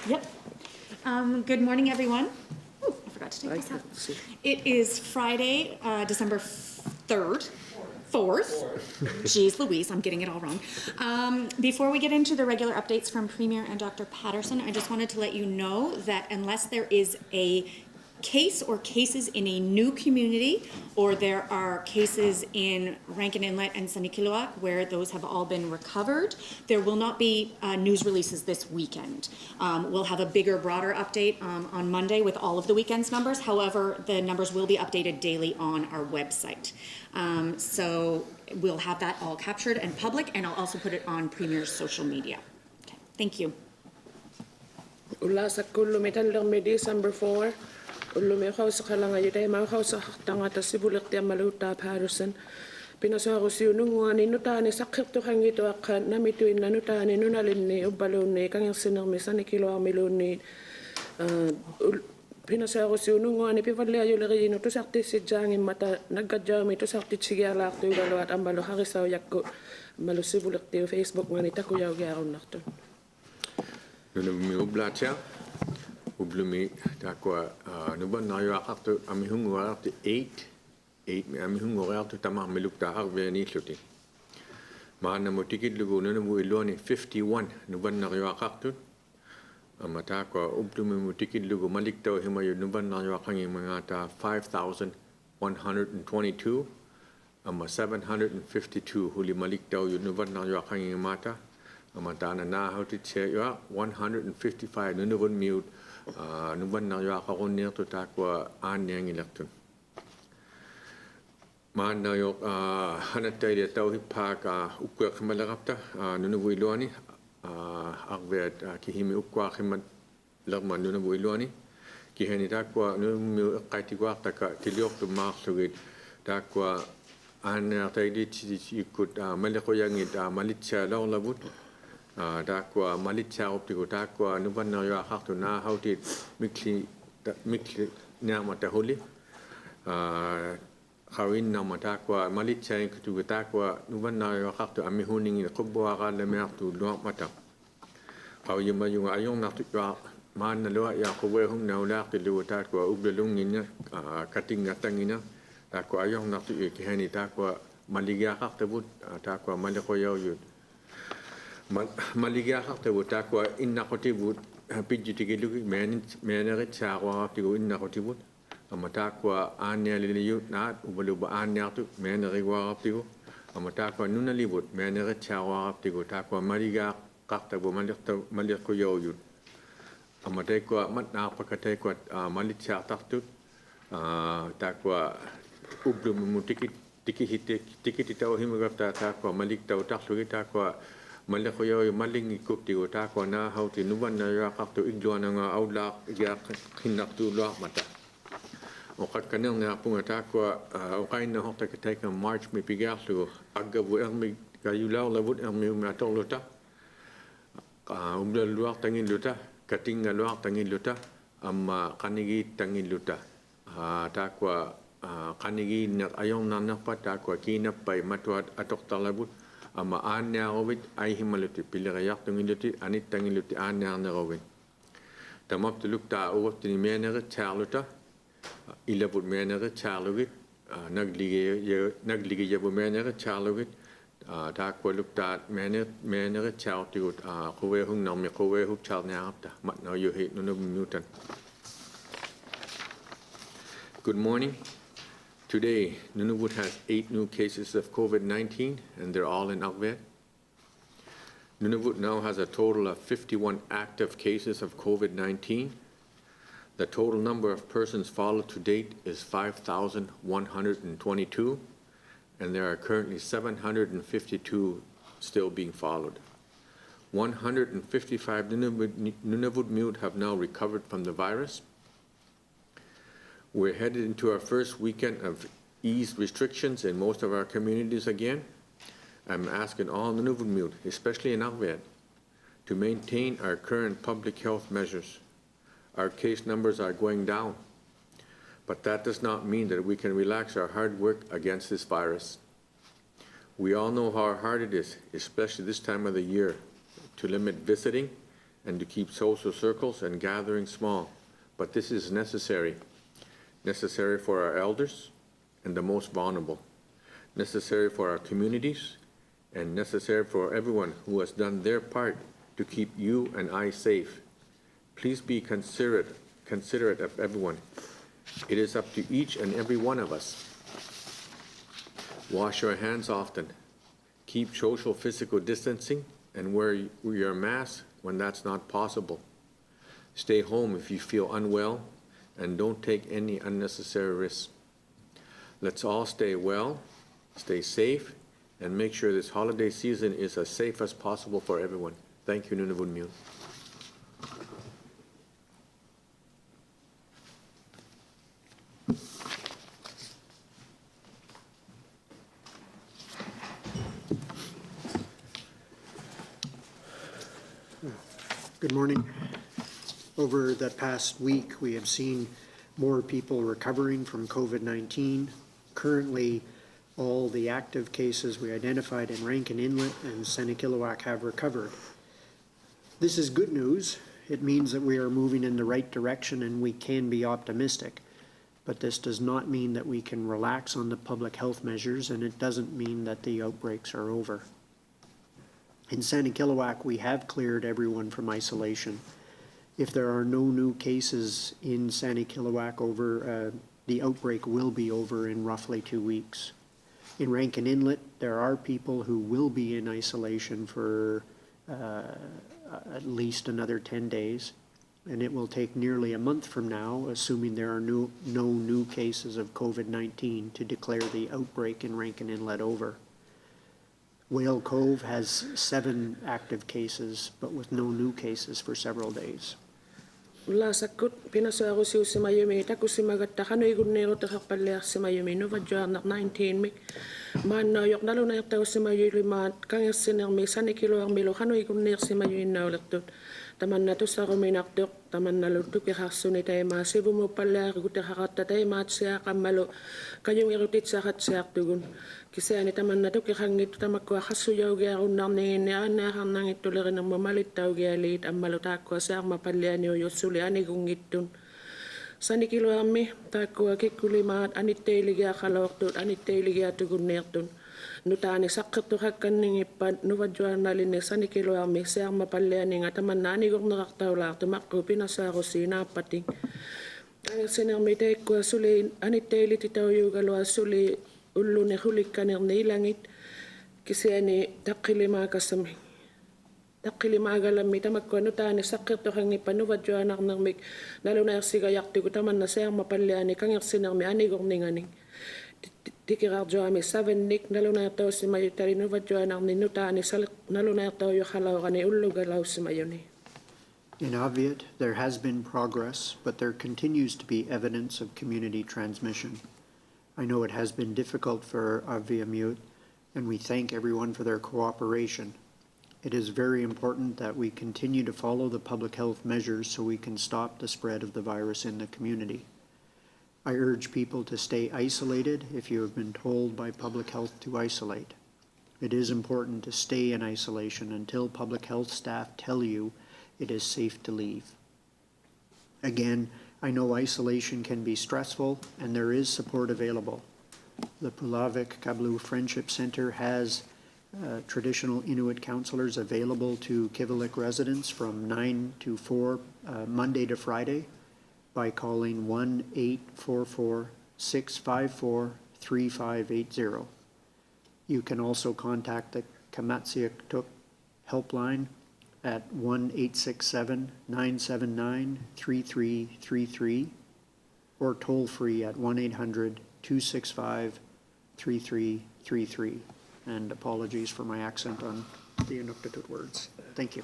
Yep. Good morning, everyone. Oh, I forgot to take this out. It is Friday, December 3rd. 4th. Jeez Louise, I'm getting it all wrong. Before we get into the regular updates from Premier and Dr. Patterson, I just wanted to let you know that unless there is a case or cases in a new community, or there are cases in Rankin Inlet and Savikataaq where those have all been recovered, there will not be news releases this weekend. We'll have a bigger, broader update on Monday with all of the weekend's numbers. However, the numbers will be updated daily on our website. So we'll have that all captured and public, and I'll also put it on Premier's social media. Okay, thank you. December 4. Ulumekhaw sa kalangay tayo makhaw sa tanga ta sibulak tayo maluta Patterson. Pinasako siyo nung nutani sakit to kang ito akan namituin na nutani nunalin ni ubalon ni kang sinang misan ni kilo amilon ni pinasako siyo nung pipalya yung lagi no to sakti si jangin mata nagkadjami to sakti sigala to galawat ambalo harisaw yakko malu sibulak tayo Facebook nganita ko yaw garon nakto. Nunavut ublacha ublumi takwa nuban nayo akto amihungwa to 8 amihungwa to tamang melukta harveni sluti maana motikid lugo Nunavut iloni 51 nuban nayo akto amatakwa ublumi motikid lugo maliktaw himayo nuban nayo akangi mga ta 5,122 ama 752 huli maliktaw nuban nayo akangi mata amatana na hautit siya 155 Nunavut mute nuban na yo akakon niya to takwa anyang ilaktun man na yo hanatay dia tau hipak ukwa kamalakapta Nunavut iloni Arviat kihimi ukwa kimat lagman Nunavut iloni kihani takwa Nunavut kaitigwa taka tiliok to maksugit takwa anatay di ikut malikoyangit malitsa law labut takwa malitsa optiko takwa nuban na yo akakto na hautit mikli na matahuli kawin na matakwa malitsa kutugo takwa nuban na yo akakto amihuning kubbo akala meakto luak mata kawin ma yung ayong naktikwa man na luak ya kuwe hung na ulak tilo takwa ublelungin niya kating atangin niya takwa ayong naktikwa kihani takwa maligya akakto bud takwa malikoyaw yun maligakak te butakwa innakotibut pidjitigilugi menerit sawa tigo innakotibut amatakwa anya liliyu na ubaluba anya tu meneriwa tigo amatakwa nunalibut menerit sawa tigo takwa maligakak te bu malikko yoyut amatekwa matna pakatekwa malitsa taktut takwa ublum mutikit tikit taw himagapta takwa maliktaw taksugi takwa malikoyo maling ikupti ko takwa na hauti nuban na yakak to igluan nga aulak yak hinak tu luak mata o kat kanang na punga takwa o kain na hokta kitay ka March may pigasu agabu ang may kayulaw labut ang may matong luta luak tangin luta kating nga luak tangin luta amma kanigi tangin luta takwa kanigi na ayong nanapat takwa kinapay matuat atok talabut ama anya rovit ay himaluti pilirayak tungiluti anit tangiluti anya na rovit tamap tulukta uwap tini menere charluta ilabut menere charlugit naglige yabu menere charlugit takwa lukta menere chartigut kuwe hung nami kuwe hung charnyapta matna yuhi Nunavut. Good morning. Today, Nunavut has 8 new cases of COVID-19, and they're all in Arviat. Nunavut now has a total of 51 active cases of COVID-19. The total number of persons followed to date is 5,122, and there are currently 752 still being followed. 155 Nunavut mute have now recovered from the virus. We're headed into our first weekend of eased restrictions in most of our communities again. I'm asking all Nunavut mute, especially in Arviat, to maintain our current public health measures. Our case numbers are going down, but that does not mean that we can relax our hard work against this virus. We all know how hard it is, especially this time of the year, to limit visiting and to keep social circles and gatherings small. But this is necessary for our elders and the most vulnerable, necessary for our communities, and necessary for everyone who has done their part to keep you and I safe. Please be considerate of everyone. It is up to each and every one of us. Wash your hands often. Keep social physical distancing and wear your mask when that's not possible. Stay home if you feel unwell and don't take any unnecessary risks. Let's all stay well, stay safe, and make sure this holiday season is as safe as possible for everyone. Thank you, Nunavut Mune. Good morning. Over the past week, we have seen more people recovering from COVID-19. Currently, all the active cases we identified in Rankin Inlet and Savikataaq have recovered. This is good news. It means that we are moving in the right direction and we can be optimistic. But this does not mean that we can relax on the public health measures, and it doesn't mean that the outbreaks are over. In Savikataaq, we have cleared everyone from isolation. If there are no new cases in Savikataaq the outbreak will be over in roughly 2 weeks. In Rankin Inlet, there are people who will be in isolation for at least another 10 days, and it will take nearly a month from now, assuming there are no new cases of COVID-19, to declare the outbreak in Rankin Inlet over. Whale Cove has 7 active cases, but with no new cases for several days. Lasakut pinasuarusiu simayumi takusimagatta kanuigunneero takapallearsimayumi nuvadjuarnaq 19 mik maannauyok nalunaertau simayulimaat kangersinermi sanikiluarmilu kanuigunneersimayuinnaulertut tamannatussaruminartuq tamannaluttukiqarsuni taimaa sivumuppallaariguteqaqatta taimaatsiaqammalu kajungerutitsaqatsiartugun kiseani tamannatukiqangittu tamakkua qassujaugiarunnarninginni aannaaqarnangittulernermu malittaugialiit ammalu taakkua saarmapallianiujussuli anigungittun sanikiluarmi taakkua kikkulimaat anittailigiaqaloortut anittailigiatugunneertun nutaani saqqertuqakkanningippat nuvadjuarnalinni sanikiluarmi saarmapallianinga tamanna anigornerartaulaartu maqqu pinasaarusiinaappating angersinermi taikkua suli anittailititauyuugalua suli ullune hulikkanerni ilangit kisiani taqqilimaagalammi tamakkua nutaani saqqertuqangippa nuvadjuarnarnermik nalunaersigayartugu tamanna saarmapalliani kangersinermi anigorninganing tikirarjuami 7 nalunaertaussimayutali nuvadjuarnarni nutaani nalunaertaujuqalaurani ullugalaussimajuni. In Arviat, there has been progress, but there continues to be evidence of community transmission. I know it has been difficult for Arviat, and we thank everyone for their cooperation. It is very important that we continue to follow the public health measures so we can stop the spread of the virus in the community. I urge people to stay isolated if you have been told by public health to isolate. It is important to stay in isolation until public health staff tell you it is safe to leave. Again, I know isolation can be stressful and there is support available. The Pulavik Kablu Friendship Center has traditional Inuit counselors available to Kivalliq residents from 9 to 4 Monday to Friday by calling 1-844-654-3580. You can also contact the Kamatsiaktuk helpline at 1-867-979-3333 or toll free at 1-800-265-3333. And apologies for my accent on the Inuktitut words. Thank you.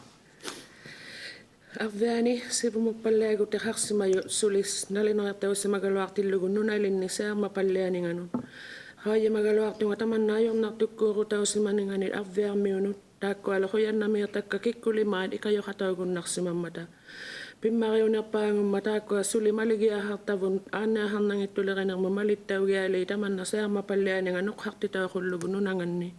Arviani sivumuppallaagute qarsimayu sulis nalinoertaussimagaluartillugu nunalinni saarmapallianinganun haayimagaluartunga tamannaajornartukkuurutaussimaninganit arviarmiunut taakkualoquyannamier takka kikkulimaat ikajoqataugunnarsimammata pimmariunerpaangumma taakkua suli maligiahartavun aanneaharnangittulerenermu malittaugiali tamanna saarmapallianinga noqqartitauqullugu nunanganni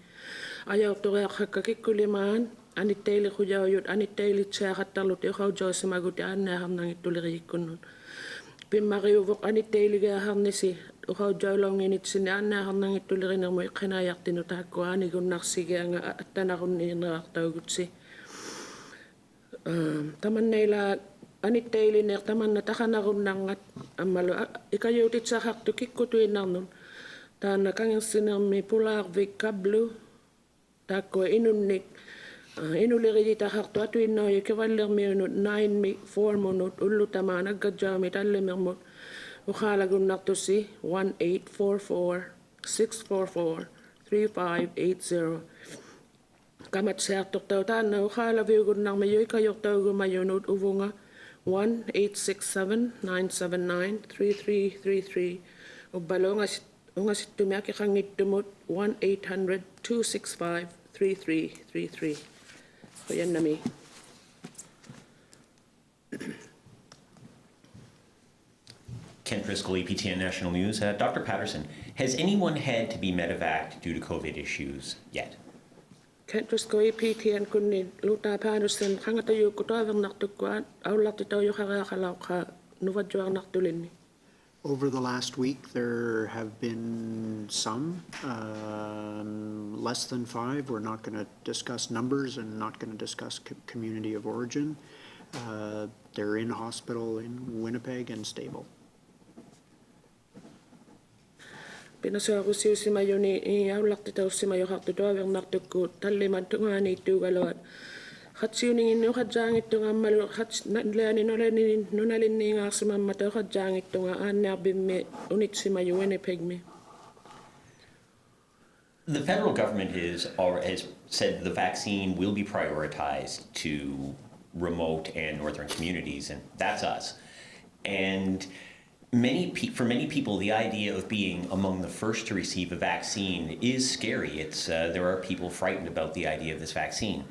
ajaortureaqhakka kikkulimaan anitteili hujaujut anitteili tseaqattalut uqaujoosimagut aanneaqarnangittulerikunnut pimmariuvok anitteiligeaqarnisi uqaujoilonginitsini aanneaqarnangittulernermu iqqinaajartinu taakku aanigunnarsigianga attanaqunniinerartaugutsi tamanneila anitteilineer tamanna taqanarunnarngat ammalu Iqaluititsaqartu kikkutuinnarnun taanna kangersinermi pulaarvik kablu taakku inunnik inuliritaqartu atuinnerju kivallermiunut 9 minut ullutamaan aggajaami tallimermut uqaalagunnartussi 1844-644-3580 kamatseartortau taanna uqaalaviugunnarmiyu ikajortaugumayunut uvunga 1-867-979-3333 ubbalungasittumiak iqangittumut 1-800-265-3333 Qoyannami. Ken Driscoll, EPTN National News. Dr. Patterson, has anyone had to be medevaced due to COVID issues yet? Kentrisko EPTN kunni luta Patterson qangatajuukku toavernartukkuat aulartitaujuqariaqalauqa nuvadjuarnartulinni. Over the last week, there have been some, less than 5. We're not going to discuss numbers and not going to discuss community of origin. They're in hospital in Winnipeg and stable. Pinasuaqusiussimayuni aulartitaussimajuqartu toavernartukku tallimattungaaniittuugaluat Hatsiuning uqadjaangittunga ammalu leani nunalinniingaarsimammata uqadjaangittunga aanniarbimmi unitsimayu Winnipegmi. The federal government has said the vaccine will be prioritized to remote and northern communities, and that's us. And for many people, the idea of being among the first to receive a vaccine is scary. There are people frightened about the idea of this vaccine.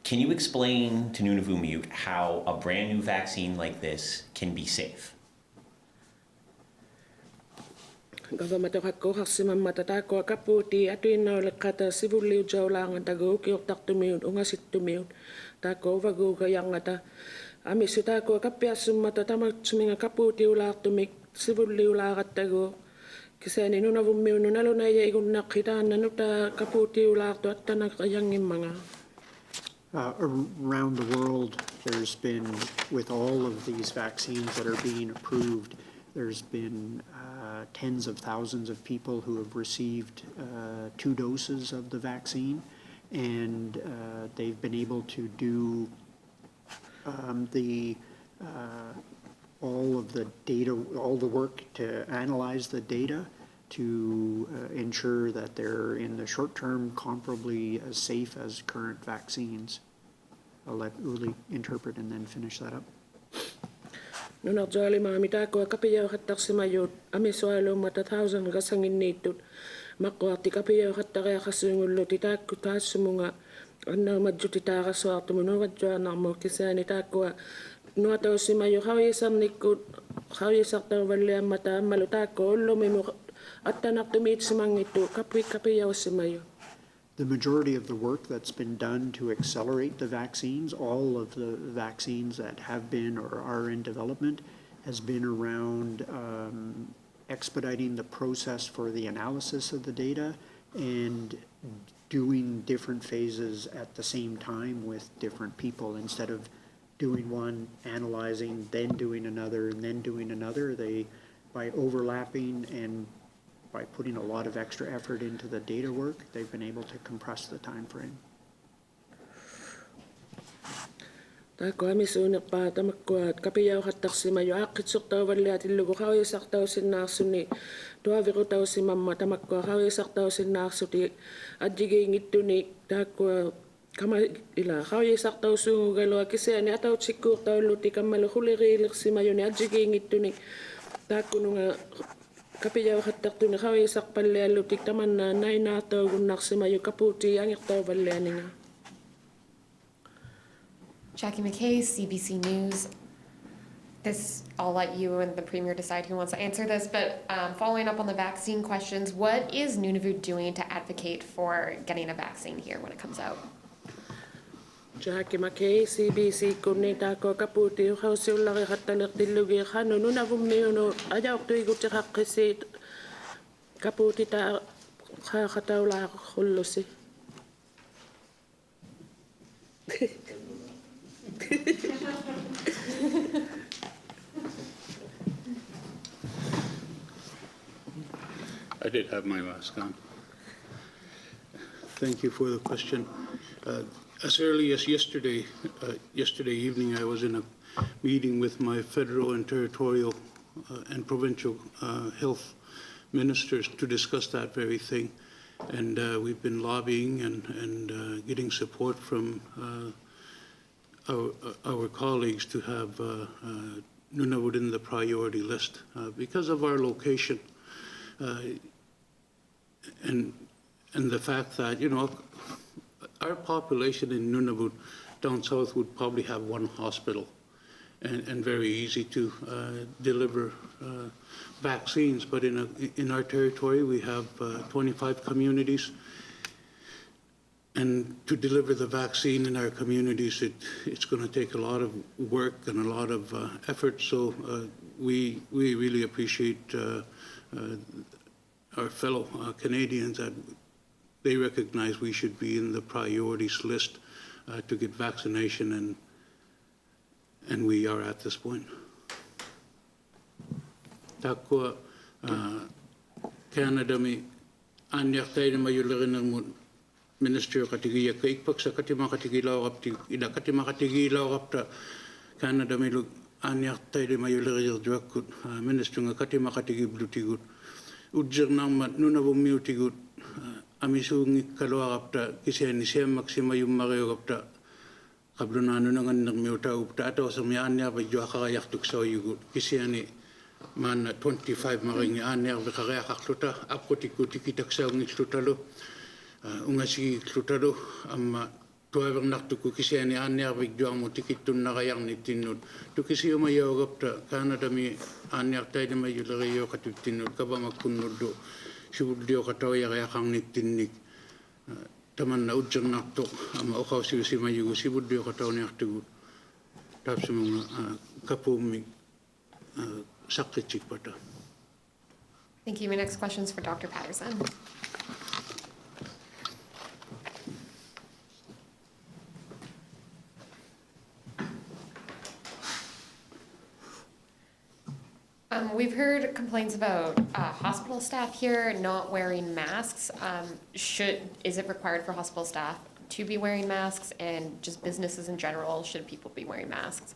Can you explain to Nunavut how a brand new vaccine like this can be safe? Gavamatoraqquuqarsimammata taakua kapuuti atuinnaulekqata sivulliujaulaangatagu ukiortartumiut ungasittumiut taakua uvaguugayarngata amissu taakua kappiassummata tamatsuminga kapuutiulaartumik sivulliulaarattagu kisaani Nunavummiu nunalunaya igunnaqqi taanna nuta kapuutiulaartu attanaqayangimmanga. Around the world, there's been, with all of these vaccines that are being approved, there's been tens of thousands of people who have received 2 doses of the vaccine, and they've been able to do all of the data, all the work to analyze the data to ensure that they're in the short term comparably as safe as current vaccines. I'll let Uli interpret and then finish that up. Nunarjoalimaa mitaakua kapijauqattarsimayut amisualuummata 1000 qasanginniittut maqquarti kapijauqattariaqassuungulluti taakku taassumunga annaumadjuti taaqassuartumu nuvatjuarnarmu kisaani taakkua nuataussimayu qauyisarnikkut qauyisartaruvalliammata ammalu taakku ullumimu attanartumiitsimangittu kapijaussimayu. The majority of the work that's been done to accelerate the vaccines, all of the vaccines that have been or are in development, has been around expediting the process for the analysis of the data and doing different phases at the same time with different people. Instead of doing one, analyzing, then doing another, and then doing another, by overlapping and by putting a lot of extra effort into the data work, they've been able to compress the time frame. Taakku amisuunerpaa tamakkuat kapijauqattarsimayu aaqqitsortaruvalliatillugu qauyisartausinnaarsunni tuaviqutausimamma tamakkua qauyisartausinnaarsuti adjigiingittuni taakkua kama ila qauyisartausuungugalua kisiani atautsikkuurtaulluti kammalu quliriilersimayuni adjigiingittuni taakkununga kapijauqattartuni qauyisarpalliallutik tamanna nainaartaugunnarsimayu kapuuti angirtauvallianinga. Jackie McKay, CBC News. I'll let you and the Premier decide who wants to answer this, but following up on the vaccine questions, what is Nunavut doing to advocate for getting a vaccine here when it comes out? Jackie McKay, CBC Kunita Kokaputi, Hausulari Hatalir Dilugi Hanu, Nunavumio, Ayautu Gutakisi, Kaputita Hataula Hulusi. I did have my mask on. Thank you for the question. As early as yesterday evening, I was in a meeting with my federal and territorial and provincial health ministers to discuss that very thing. And we've been lobbying and getting support from our colleagues to have Nunavut in the priority list because of our location. And the fact that, you know, our population in Nunavut down south would probably have one hospital and very easy to deliver vaccines. But in our territory, we have 25 communities. And to deliver the vaccine in our communities, it's going to take a lot of work and a lot of effort. So we really appreciate our fellow Canadians that they recognize we should be in the priorities list to get vaccination, and we are at this point. Takwa Canada mi anyak tayo na mayularin ng Ministry katigiya kaikpak sa katima katigilaw kapti ida katima katigilaw kapta Canada mi lug anyak tayo na mayularin drakut Ministry ng katima katigiblu Ujir naman Nunavut tigut amisungi kalwa kapta kasi ni siya maksima yung makayo kapta kablunano nangan ng miuta upta ato sa mianya ba jwa kakayak tuksaw yugut kasi ni man 25 maring anya ba kakayak akluta aputi kitaksaw ng klutalo ungasi klutalo amma tuwang naktuku kasi ni anya ba jwa mo tikitun na kayang ni tinud to kasi umayaw kapta Canada mi anya tayo may yulagayo katitinod ka ba magkunod do sibudio kataw ya kang nitinik taman na ujang naktok ama okaw si mayugo sibudio kataw ni aktigut tapos mga kapumi sakit pata. Thank you. My next question is for Dr. Patterson. We've heard complaints about hospital staff here not wearing masks. Is it required for hospital staff to be wearing masks, and just businesses in general, should people be wearing masks?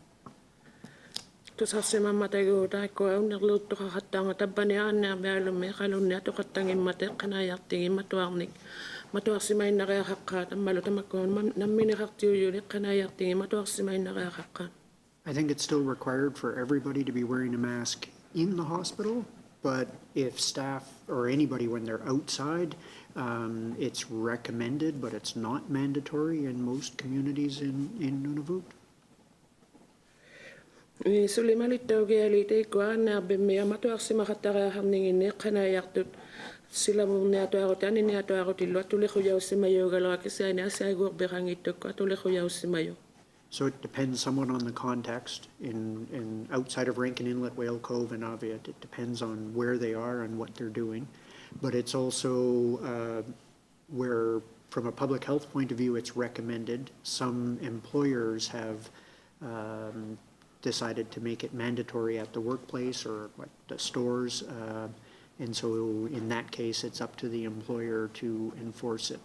Tusasima matego ko ang nagluto ka katang tabanian na balo me kalon na to katangin mate kanayak tingin matuarnik matuar simay na kaya hakkat ang malo tamakon namini haktiyo yun kanayak tingin matuar simay na kaya hakkat. I think it's still required for everybody to be wearing a mask in the hospital, but if staff or anybody when they're outside, it's recommended, but it's not mandatory in most communities in Nunavut. Sulimalitaw gayalite ko na bimya matuar si makatara hamningin ni kanayak tut sila mo na to ako tani ni ato ako tilo tuli ko yaw si mayo galaw kasi ani asa gor berangito ko tuli ko yaw si mayo. So it depends somewhat on the context. In outside of Rankin Inlet, Whale Cove, and Arviat, it depends on where they are and what they're doing. But it's also where, from a public health point of view, it's recommended. Some employers have decided to make it mandatory at the workplace or at the stores. And so in that case, it's up to the employer to enforce it.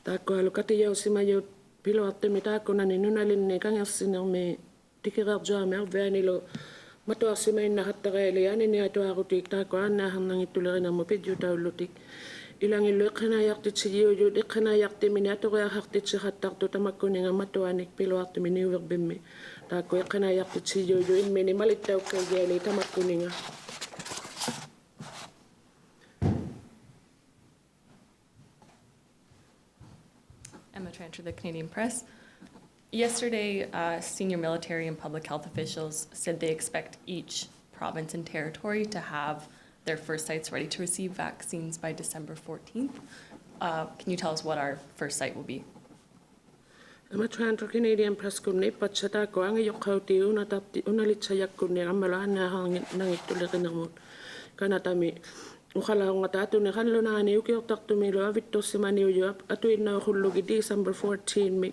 Tako alukati yaw si mayo pilo at mitako na ninunalin ni kanyang sinang tikirak jamer venilo matuak si may nakatareli ani ni ato ako tik tako anahang nang itularin ang mapidyo tao lutik ilang ilo kanayak tit si yoyo di kanayak ti minato kaya haktit si hatak to tamakuni nga matuanik pilo at miniwag bimi tako kanayak tit si yoyo in minimalit daw kay geli tamakuni nga. Emma Tranter, the Canadian Press. Yesterday, senior military and public health officials said they expect each province and territory to have their first sites ready to receive vaccines by December 14th. can you tell us what our first site will be? Ama Toronto Canadian Press kunni patchata ko ang yokauti unalitsayak kunni amala na hangin nangitulikinamut kanatami ukala ngata ni kanlo na ni ukiok tumilo avitto simani uyo atuin na hullugi December 14 mi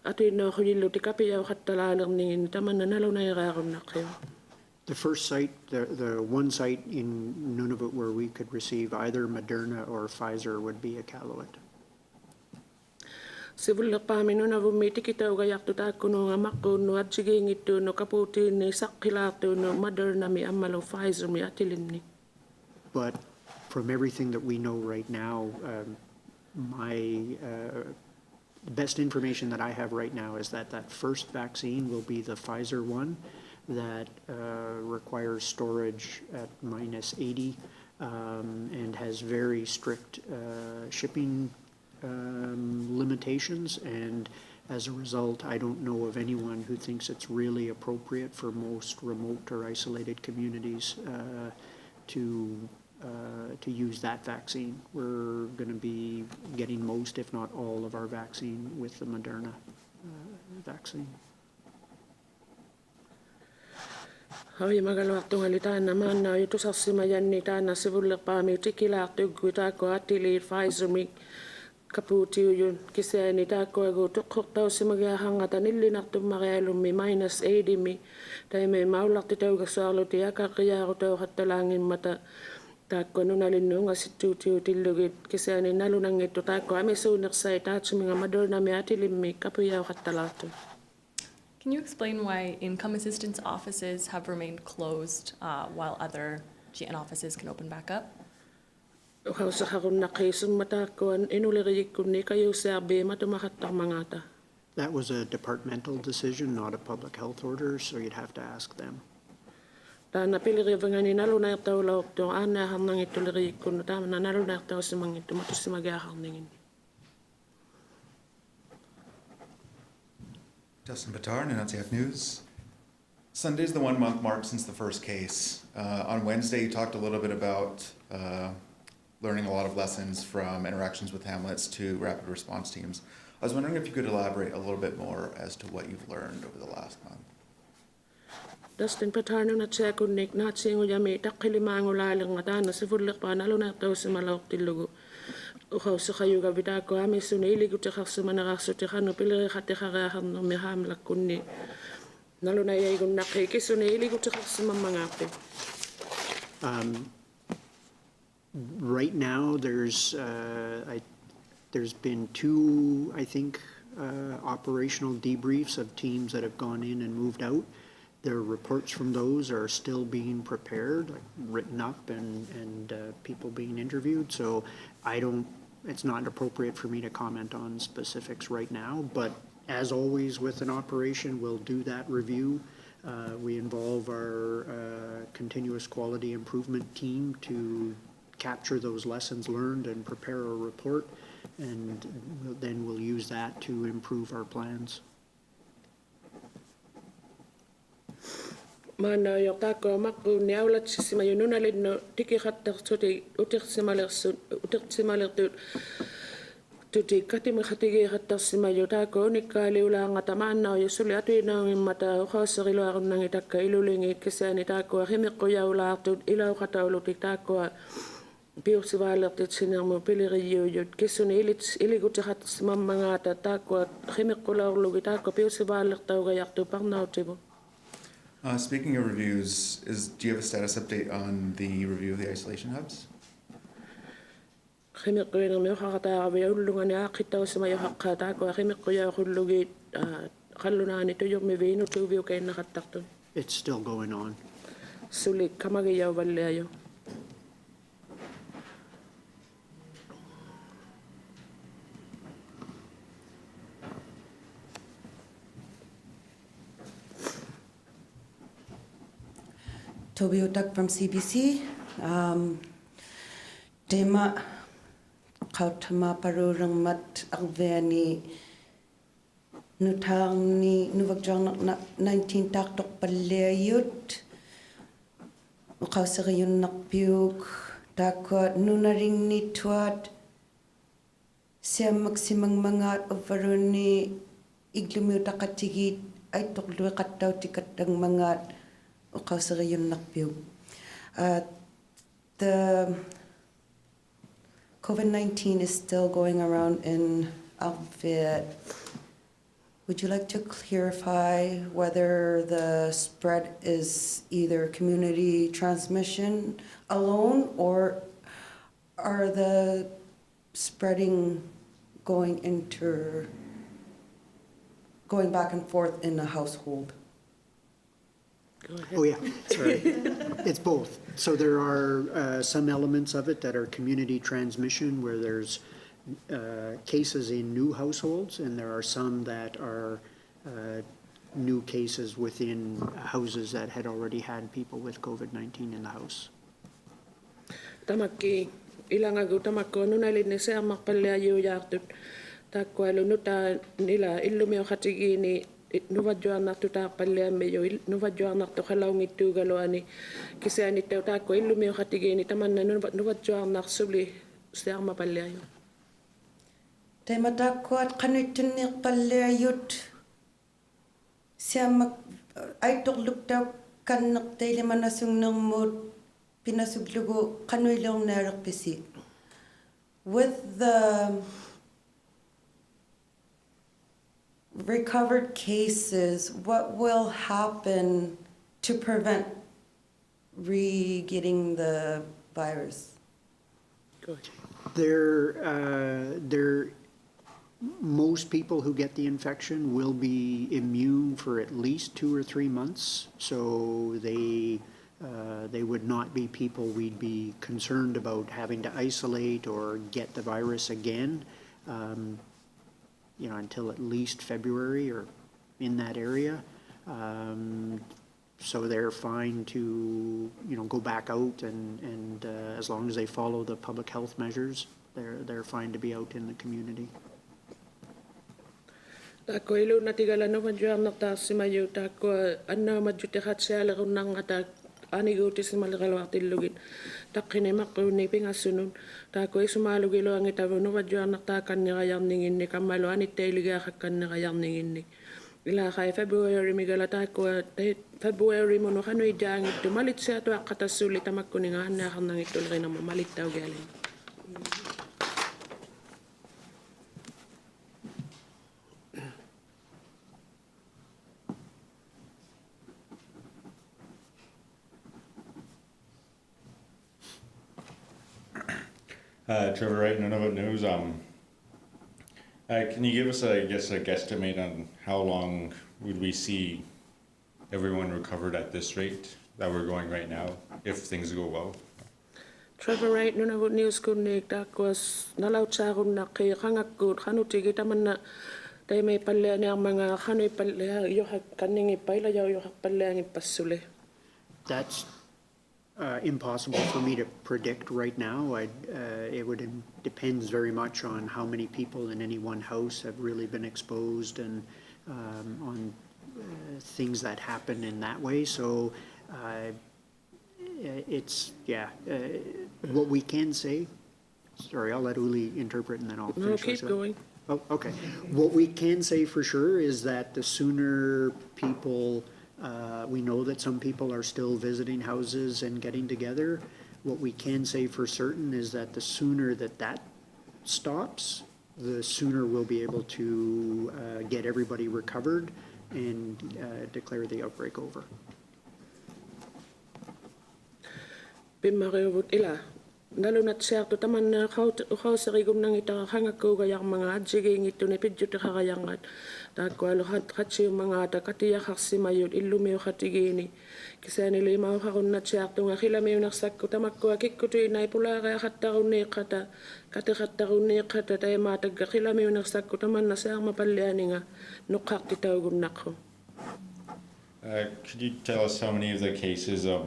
atuin na hulilo tikapiya khattalanang ningin taman na nalo na iraron nakyo. The first site, the one site in Nunavut where we could receive either Moderna or Pfizer would be Iqaluit. Sibulak pamin no navumiti kita ugayak tu ta kuno ngamakko no at sige ngito no kaputi ni sakilato no Moderna mi amalo Pfizer mi atilin ni. But from everything that we know right now, the best information that I have right now is that that first vaccine will be the Pfizer one that requires storage at -80 and has very strict shipping limitations, and as a result, I don't know of anyone who thinks it's really appropriate for most remote or isolated communities to use that vaccine. We're going to be getting most, if not all, of our vaccine with the Moderna vaccine. Hoi magalawak tungalitan naman na ito sa simayan ni Tana sibulak pami tikilak tugwita ko atili Pfizer mi kaputi yun kasi ni tako ago tukok tao si magyahang at anilinak tumakyalong mi -80 mi tayo may maulak titaw kasalo tiya kakaya ko tao katalangin mata tako nunalin nga si tuti utilugit kasi ni nalunang ito tako ame sunak sa itacho mga Moderna mi atilim mi kapuya katalato. Can you explain why income assistance offices have remained closed while other GN offices can open back up? Sa hakon na kaisong matakuan inuliriyik ko ni kayo sabi matumakatang mangata. That was a departmental decision, not a public health order, so you'd have to ask them. Ta napiliribangan ni nalunay taw law to anahan nang ituliriyik ko na tama na nalunay taw sa mga ito matus magahang ningin. Dustin Batar, NNCF News. Sunday's the 1 month mark since the first case. On Wednesday, you talked a little bit about learning a lot of lessons from interactions with hamlets to rapid response teams. I was wondering if you could elaborate a little bit more as to what you've learned over the last month. Dustin Batar no natsa kunik natsingo yami takilimango lalang atana sa fulak pa nalo na taw sa malawak tilugo. Ukaw sa kayo gabita ko ami sunili ko tikak sa manakakso tikano piliri katikarahan no mihamlak kunni. Nalo na yay kung nakiki sunili ko tikak sa mamangapi. Right now, there's been two, I think, operational debriefs of teams that have gone in and moved out. Their reports from those are still being prepared, like written up and people being interviewed. So it's not appropriate for me to comment on specifics right now, but as always with an operation, we'll do that review. We involve our continuous quality improvement team to capture those lessons learned and prepare a report, and then we'll use that to improve our plans. Mana yok tako makku niaulat sima yununalin no tiki khatta tuti utik simaler tuti kati makhatigi khatta sima yotako nikali ulanga tamana yusuli atu na mata khosrilo arun nang itakka ilulingi kisani tako himikko yaula tu ila khata ulutik tako biosivaler tsinamo piliriyo yot kisuni iligut khatta sima mangata tako himikko laurlugi tako biosivaler tauga yaktu parnautibo. Speaking of reviews, do you have a status update on the review of the isolation hubs? It's still going on. Toby Otak from CBC. Tema kautama parurang mat Arviat nutang ni nuvagjang 19 taktok palayut. Ukaw sa kayon nakpiuk takot nunaring ni tuat siya magsimang mga overuni iglumiw takatigit ay tukluwi kataw tikatang mga ukasarayon nakpiw. The COVID-19 is still going around in Arviat. Would you like to clarify whether the spread is either community transmission alone or are the spreading going back and forth in a household? Go ahead. Oh, yeah, sorry. It's both. So there are some elements of it that are community transmission where there's cases in new households, and there are some that are new cases within houses that had already had people with COVID-19 in the house. Tamakki ilangagu tamakko nunalin ni se amakpalyayu yaartut takkualu nuta nila illumio khatigini nuvajuarnartu taaqpalliammeyo nuvajuarnartu khalaungittuugaloani kisaani takko illumio khatigini tamanna nuvajuarnarsuli searmapalliayu. Taimatakkuat qanuittunniqpalliayut siamak aituqluktaw kanneqtailimanasunnermut pinasuglugu qanuilernaareqpisi. With the recovered cases, what will happen to prevent re-getting the virus? Go ahead. Most people who get the infection will be immune for at least 2 or 3 months, so they would not be people we'd be concerned about having to isolate or get the virus again, until at least February or in that area. So they're fine to, go back out and as long as they follow the public health measures, they're fine to be out in the community. Takko ilu natigala nuvajuarnartaarsimayu takko anna majjuteqatsialerunarngata aniguutisimaliqaluartillugit taqqinimaqqunni pingassunun takko isumaalugiluangitavu nuvajuarnartaakanniqajarninginni kammalu anittailigaaqakkanniqajarninginni ilaqai February migala takko February munu qanuijaangittu malitsiatuaqqatassuuli tamakkuninga annaaqarnangittuleqinamma malittaugialin. Trevor Wright, Nunavut News. Can you give us, a guesstimate on how long would we see everyone recovered at this rate that we're going right now, if things go well? Trevor Wright, Nunavut News kunnik takwas nalautsaarunnaqqi qangakkut qanutigi tamanna taimei pallianiarmanga qanui pallia yohak kanningippaila yohaqpalliangipassule. That's impossible for me to predict right now. It depends very much on how many people in any one house have really been exposed and on things that happen in that way. So what we can say, sorry, I'll let Uli interpret and then I'll finish. No, keep going. Oh, okay. What we can say for sure is that the sooner people, we know that some people are still visiting houses and getting together. What we can say for certain is that the sooner that stops, the sooner we'll be able to get everybody recovered and declare the outbreak over. Pimariuvut ila nalunatseartu tamanna uqauserigunangita qangakkuugajarmanga atsigingittu pidjutiqarajangat taakkualu qatsiumangata katiyaqarsimayut illumiuqatigini kisaanili imauqarunnatsiartunga qilamiunersakku tamakkua kikkutuinai pulaariaqattarunniiqqata katiqattarunniiqqata taimaatagga qilamiunersakku tamanna saarmapallianinga nuqqartitaugunnaqru. Could you tell us how many of the cases are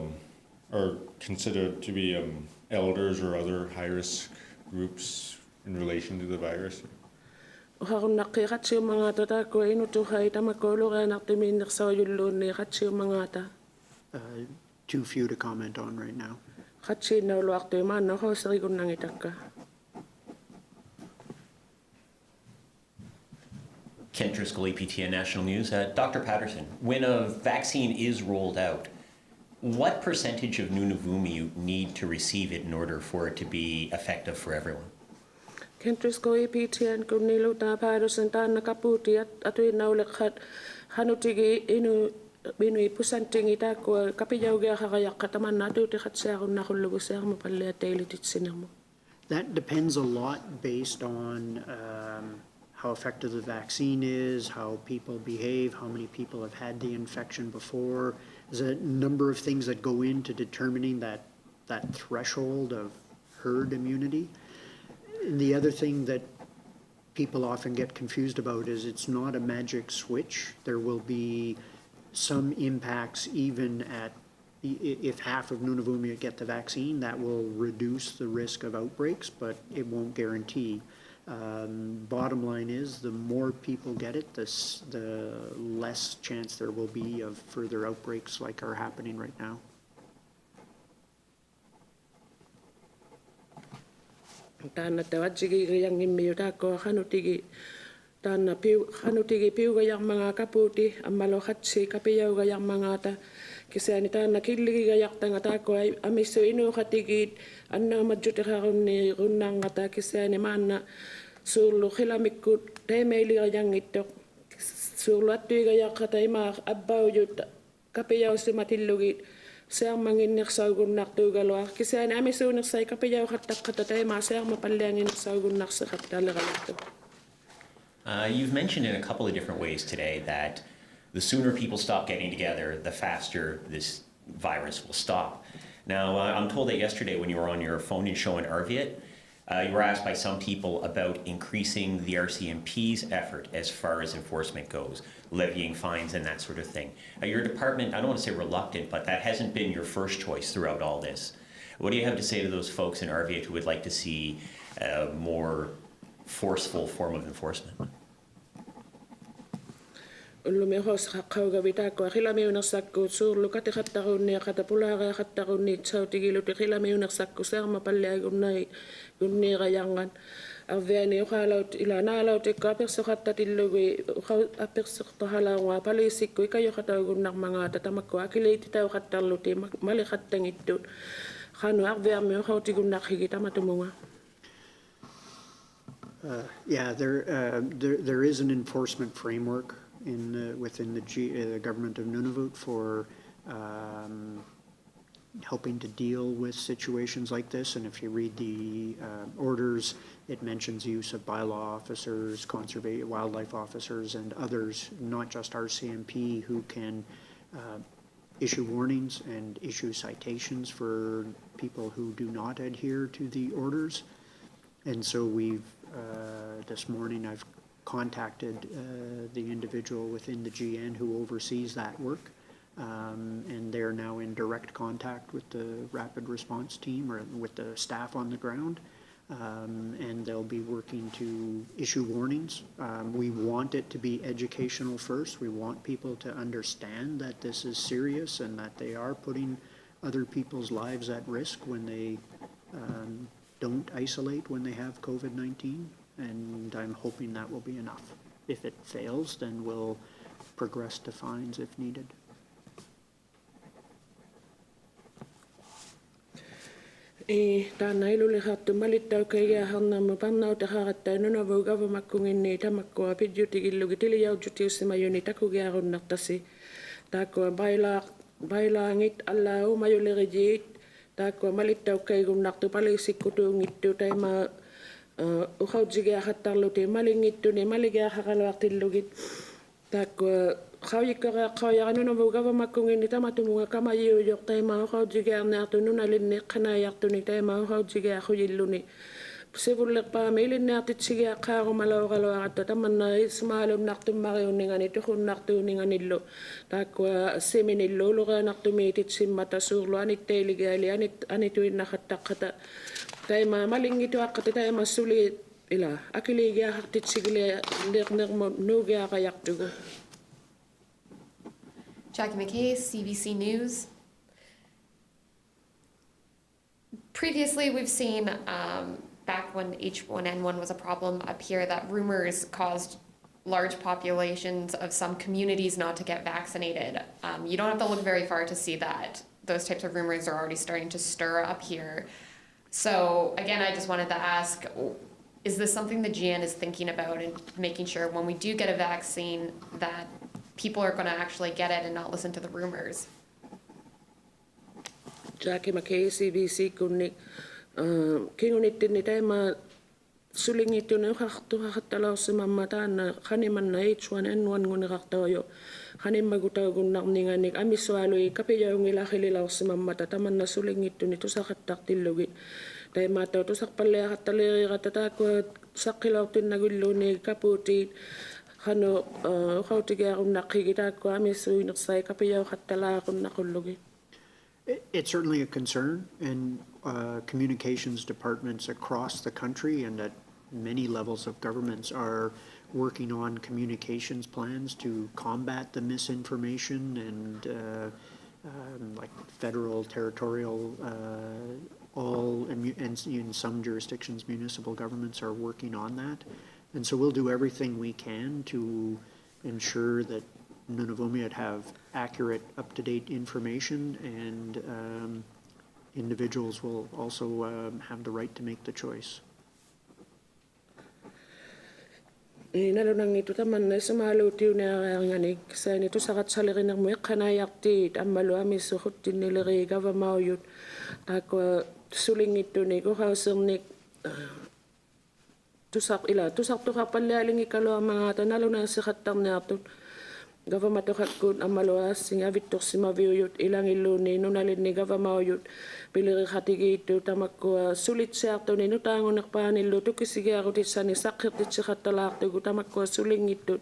considered to be elders or other high-risk groups in relation to the virus? Uqarunnaqi qatsiumangata taakkua inutuqai tamakkuuluqaanartimiinnersauajulluunni qatsiumangata. Too few to comment on right now. Qatsiinnauluartui maanna uqauserigunnangitakka. Ken Driscoll, APTN National News. Dr. Patterson, when a vaccine is rolled out, what percentage of Nunavut need to receive it in order for it to be effective for everyone? Kentrisko EPTN Kuniluta Patterson Tana Kaputi Atui Naulekat Hanutigi Inu Binui Pusanting Itako Kapiyauga Hakataman Natu Tikatser Nakulubuser Mapalea Daily Cinema. That depends a lot based on how effective the vaccine is, how people behave, how many people have had the infection before. There's a number of things that go into determining that threshold of herd immunity. And the other thing that people often get confused about is it's not a magic switch. There will be some impacts even at, if half of Nunavut get the vaccine, that will reduce the risk of outbreaks, but it won't guarantee. Bottom line is, the more people get it, the less chance there will be of further outbreaks like are happening right now. Tana tawajigi yang imiyuta ko hanutigi tana piu hanutigi piu gayang mga kaputi amalohatsi kapiyaw gayang mga ta kisani tana kiligi gayak tanga ta ko ay amiso inu khatigit anna madjuti kharunni runnang ata kisani manna sulu khilamikut temeli gayang itok sulu atu gayak khatay ma abbaw jut kapiyaw simatilugit Ser mangin nagsaugun naktugalwa kisani amiso nagsay kapiyaw khatakhatatay ma ser mapalangin nagsaugun nagsakhatalagalto. You've mentioned in a couple of different ways today that the sooner people stop getting together, the faster this virus will stop. Now, I'm told that yesterday when you were on your phone-in show in Arviat, you were asked by some people about increasing the RCMP's effort as far as enforcement goes, levying fines and that sort of thing. Your department, I don't want to say reluctant, but that hasn't been your first choice throughout all this. What do you have to say to those folks in Arviat who would like to see a more forceful form of enforcement? Lumehos Kaugavita, Hilameunasako, Lukati Hataruni, Katapula, Hataruni, Sautigilo, Hilameunasako, Serma Palagunai, Gunira Yangan, Aveni, Halot, Ilana, Kapersohata Tilugi, Apersohala, Palisi, Kayokatagunak Manga, Tamako, Akilate, Hataluti, Malihatangit, Hanu Arverme, Hautigunak Higitamatumua. Yeah, there is an enforcement framework within the government of Nunavut for helping to deal with situations like this. And if you read the orders, it mentions use of bylaw officers, wildlife officers, and others, not just RCMP, who can issue warnings and issue citations for people who do not adhere to the orders. And so we've, this morning, I've contacted the individual within the GN who oversees that work, and they're now in direct contact with the rapid response team or with the staff on the ground, and they'll be working to issue warnings. We want it to be educational first. We want people to understand that this is serious and that they are putting other people's lives at risk when they don't isolate when they have COVID-19. And I'm hoping that will be enough. If it fails, then we'll progress to fines if needed. Tanai luli hattu malittau kaya hanna mapannau taharatta Nunavut gavamakkungin tamakkoa pidjutigillugi tilijaujutiussimayuni takugiarunnartasi taakkoa bailaangit allau majulerijit taakkoa malittau kaigunnartu palisikkutuungittu taima ukhaujigia hattarluti malingittuni maligia haqaluartillugit taakkoa Khawikara Nunavut gavamakkungin tamatumunga kamayiujoq taima ukhaujigiarnaartu nunalinni qanayartuni taima ukhaujigia khujilluni sivullerpaami ilinnaartitsigia qaarumalauqaluaratta tamanna ismaalunnartummariunningani tuqunnartuuninganillu taakkoa seminillu uluqaanartumiititsimmata suurlu anittailigaali anituinnaxattaqqata taima malingituaqqata taima suli ila akiligiaartitsigile lernermo nuugiaqayartugu. Jackie McKay, CBC News. Previously, we've seen back when H1N1 was a problem up here that rumors caused large populations of some communities not to get vaccinated. You don't have to look very far to see that those types of rumors are already starting to stir up here. So again, I just wanted to ask, is this something the GN is thinking about and making sure when we do get a vaccine that people are going to actually get it and not listen to the rumors? Jackie McKay, CBC, kunni kingunit ni tema sulingit yun kakto kakatalaw si mamata na kaniman na H1N1 ngun kaktayo kanim magutaw gun nakninganik amiswaloy kapiya yung ilakililaw si mamata taman na sulingit yun ito sa kataktilugi tayo mataw to sa palaya kataliri katatakot sa kilaw tinagullo ni kaputi kano kautiga kung nakikita ko amisoy naksay kapiya katala kung nakulugi. It's certainly a concern, and communications departments across the country and at many levels of governments are working on communications plans to combat the misinformation, and like federal, territorial, all, and in some jurisdictions, municipal governments are working on that. And so we'll do everything we can to ensure that Nunavut have accurate, up-to-date information, and individuals will also have the right to make the choice. Nalo nang ito taman na sumalo tiyo na nganig sa nito sakat salirin ng mga kanayak ti amalo ami suhot din nilari gavamao yun ako suling ito ni ko hausong ni tusak to kapalaling ikalo mga tanalo na sikatam na ito Gavamato hakun amaloas singa vitok simaviyut ilang iluni nunalin ni gavamaoyut piliri khatigito tamakko sulit siarto ni nutango nakpanilo to kisiga ko tisani sakit tsikhatalak to tamakko sulingitut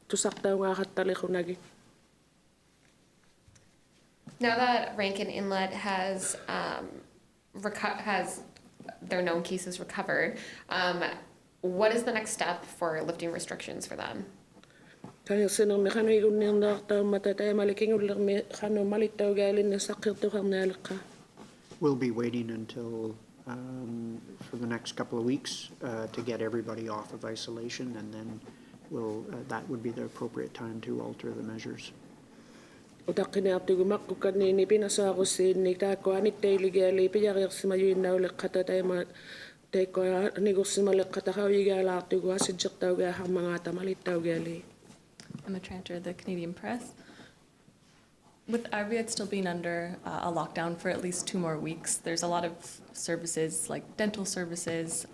to sakta nga khatale khunagi. Now that Rankin Inlet has their known cases recovered, what is the next step for lifting restrictions for them? Kaya sinang mekano igun niyang nakta matatay maliking ulang mekano malitaw galin na sakit to kang nalaka. We'll be waiting until for the next couple of weeks to get everybody off of isolation, and then that would be the appropriate time to alter the measures. Utak kinapti gumakko kanini pinasa ako sin ni tako anit tay ligali piyak simayuin na ulit katatay ma tay ko anigos simalak katakaw igala to go asidjak taw ga mga tamalitaw gali. I'm a tranter of the Canadian Press. With Arviat still being under a lockdown for at least 2 more weeks, there's a lot of services like dental services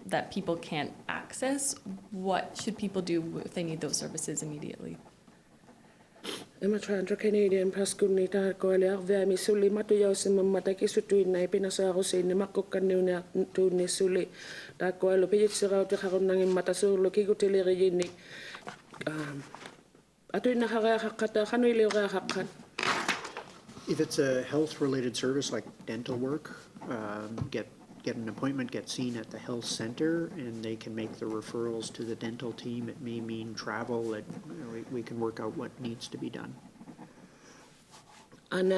that people can't access. What should people do if they need those services immediately? I'm a tranter Canadian Press kunita ko ali Arviat mi suli matuyaw si mamata kisutuin na ipinasa ako sa inimakukan niya to ni suli. Tako alo piyit siraw ti karon nang matasulo kigutiliri yini. If it's a health-related service like dental work, get an appointment, get seen at the health center, and they can make the referrals to the dental team. It may mean travel. We can work out what needs to be done. It'd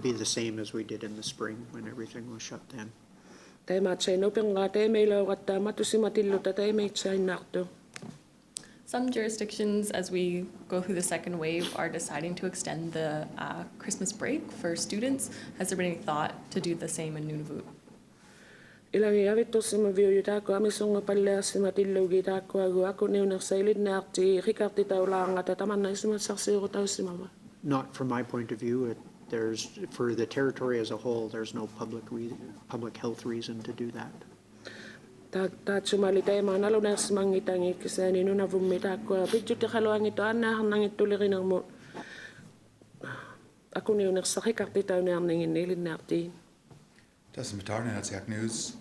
be the same as we did in the spring when everything was shut down. Some jurisdictions, as we go through the second wave, are deciding to extend the Christmas break for students. Has there been any thought to do the same in Nunavut? Ilang iavito sa maviyo ko amisong pala si matilog ko ako niyo nagsailid na ti hikati taw lang at taman na sumasaksi ko taw si mama. Not from my point of view. There's for the territory as a whole. There's no public health reason to do that. Ta sumalitay man alo na mangitangi kasi nino na vumita ko pidyo ti kalawang ito ana nang itulirin ng mo. Ako niyo nagsakikati taw na nang inilid na ti. Justin Patterson, Arviat News.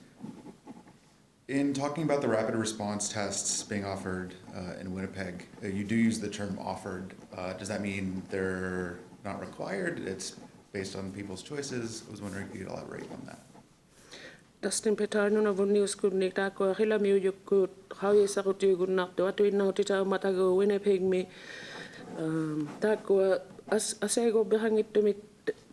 In talking about the rapid response tests being offered in Winnipeg, you do use the term offered. Does that mean they're not required? It's based on people's choices? I was wondering if you could elaborate on that. Dustin Petar Nunavut News Kunnik Tako Hila Muyukut how is Sakutu Gunakto Atu Nautita Matago Winnipeg me Tako Asego behangit to me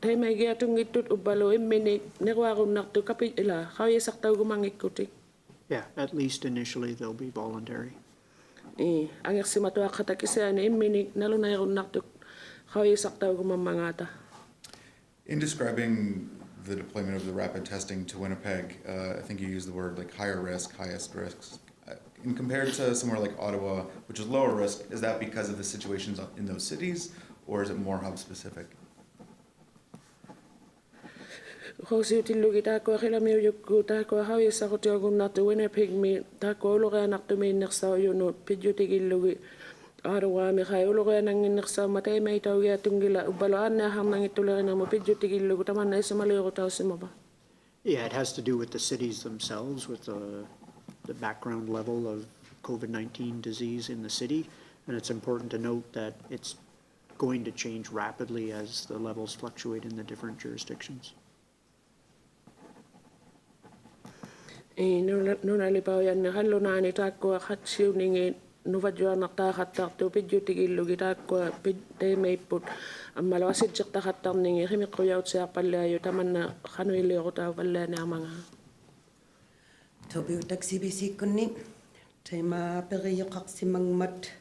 Time Gatung it to Ubalo Mini Newarunak to Capitilla how is Sakta Gumangikuti. Yeah, at least initially they'll be voluntary. Ang simato katakisa na imini nalunay runak to how is Sakta Gumamangata. In describing the deployment of the rapid testing to Winnipeg, I think you used the word like higher risk, highest risks. In compared to somewhere like Ottawa, which is lower risk, is that because of the situations in those cities, or is it more hub specific? Hosi utilugi tako hila mi yuku tako how is Sakta Gumna to Winnipeg me tako loga nak to me next you know pijuti Arawa mi khay ulo kaya nang inaksa matay may tao ya tunggila ubalaan na hamang itulay na mo pidyo tigilo taman na isa maliyo tao si maba. Yeah, it has to do with the cities themselves, with the background level of COVID-19 disease in the city. And it's important to note that it's going to change rapidly as the levels fluctuate in the different jurisdictions. Nunalipaw yan na halo na ni tako katsiw ningin Nuvadyo nakakatak to pidyo tigilo kita ko pidyo may put ang malawasid siya takatak ningi kimi kuyaw siya palayo taman na kanuili ko tao pala na mga Tobi utak CBC kunni tema periyo kaksimang mat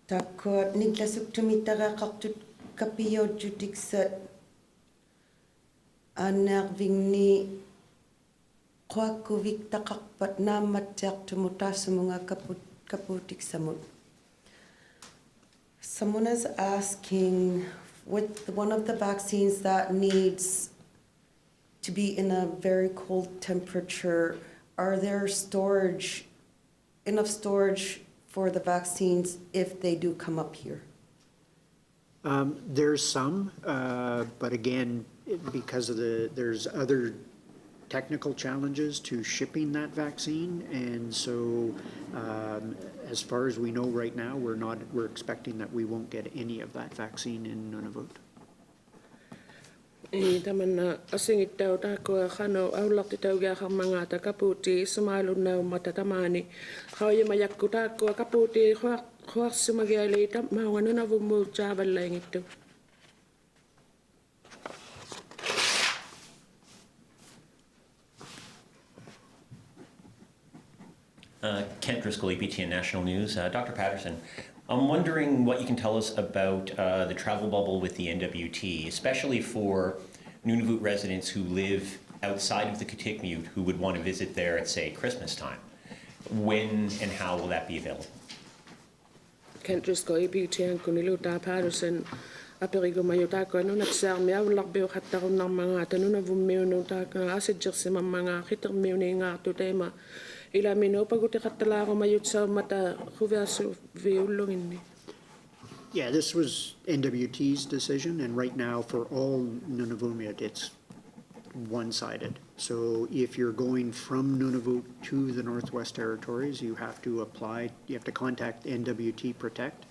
takot niglasuk tumitara kaktut kapiyo judiksat anak vingni kwa kuvik takakpat na matyak tumutas mga kaputik samut. Someone is asking, with one of the vaccines that needs to be in a very cold temperature, are there enough storage for the vaccines if they do come up here? There's some, but again, because of there's other technical challenges to shipping that vaccine, and so as far as we know right now, we're expecting that we won't get any of that vaccine in Nunavut. Taman na asingit daw tako kano aulak titaw ga kang mga takaputi sumalon na matatamani kaya mayak ko tako kaputi huwag sumagali mga Nunavut mo jabal lang ito. Kent Driscoll, APTN National News. Dr. Patterson, I'm wondering what you can tell us about the travel bubble with the NWT, especially for Nunavut residents who live outside of the Kitikmeot who would want to visit there at, say, Christmas time. When and how will that be available? Kent Driscoll, APTN Kuniluta Patterson. Aperigo mayutako no nagsang miaw lakbeo katakon ng mga tanunavum meo no tak na asidjak si mga kitak meo ni nga to tema. Ilamino paguti katala ko mayut sa mata kuvaso viulongin. Yeah, this was NWT's decision, and right now for all Nunavut, it's one-sided. So if you're going from Nunavut to the Northwest Territories, you have to contact NWT Protect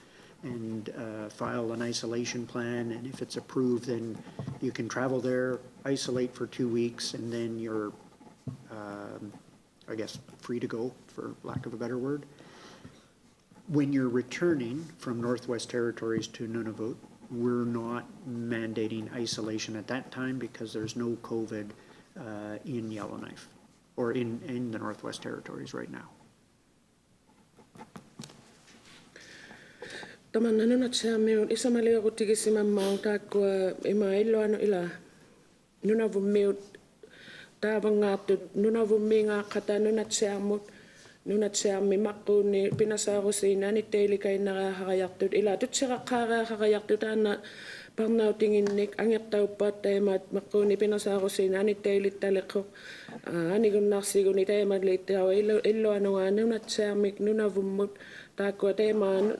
and file an isolation plan, and if it's approved, then you can travel there, isolate for 2 weeks, and then you're I guess, free to go, for lack of a better word. When you're returning from Northwest Territories to Nunavut, we're not mandating isolation at that time because there's no COVID in Yellowknife or in the Northwest Territories right now. Taman na nunat siya meo isa maliwa ko tigisi mamau takwa ima ilo ano ila Nunavut meo tabang ngato Nunavut nga kata nunat siya mi makko ni pinasaro sa ina ni teli kay nakakayakto ila tut siya kakayakto na pangnaw tingin nik angyak tao pa tayo makko ni pinasaro sa ina ni teli taleko ani gun naksigo ni tayo maglit tayo ilo ano nga nunat siya mi Nunavut takwa tayo man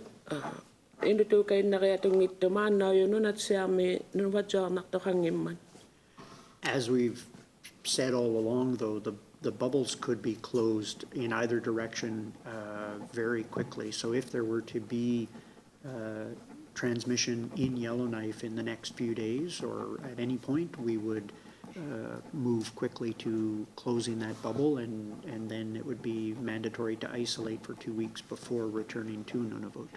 Induto kay nakayatong ito man na yun at siya may nunwadyo naktokangiman. As we've said all along, though, the bubbles could be closed in either direction very quickly. So if there were to be transmission in Yellowknife in the next few days or at any point, we would move quickly to closing that bubble, and then it would be mandatory to isolate for 2 weeks before returning to Nunavut.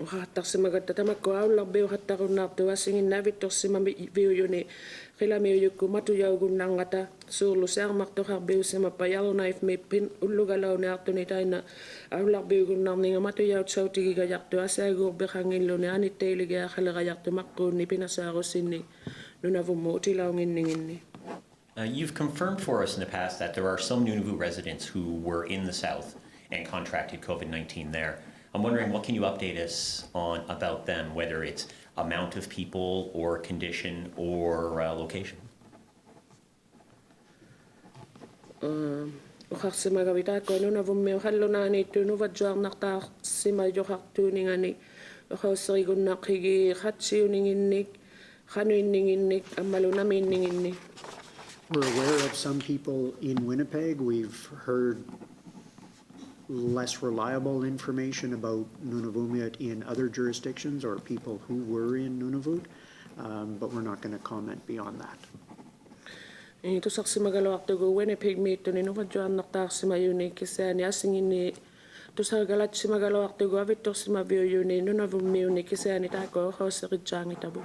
Uhattaksimagat tamakko biu hattarunnartua singin navittorsima viujuni qilamiujukku matujaugunnangata suurlusiarmartoqarbiusima pajalnaif mippin ullugalauniartuni taina aullarbiugunnarninga matujautsautigigajaqtua saaguurbiqangilluni anittailigaaxaleqajaqtu maqquunni pinasaarusinni Nunavummu utilaunginninginni. You've confirmed for us in the past that there are some Nunavut residents who were in the south and contracted COVID-19 there. I'm wondering, what can you update us on about them, whether it's amount of people or condition or location? Uqarsimagavitaakko Nunavummi uhallunaaniittu nuvatsuarnartaarsima joqartuuningani uqausserigunnaqqigi qatsiuninginnik qanuinninginnik ammalunamiinninginnik. We're aware of some people in Winnipeg. We've heard less reliable information about Nunavummiut in other jurisdictions or people who were in Nunavut, but we're not going to comment beyond that. Tusarsimagaloartugu Winnipeg miittuni nuvatsuarnartaarsimayuni kisaani asingini tusargalatsimagaloartugu avittorsimaviuyuni Nunavummiuni kisaani taakko uqausserijaangitavu.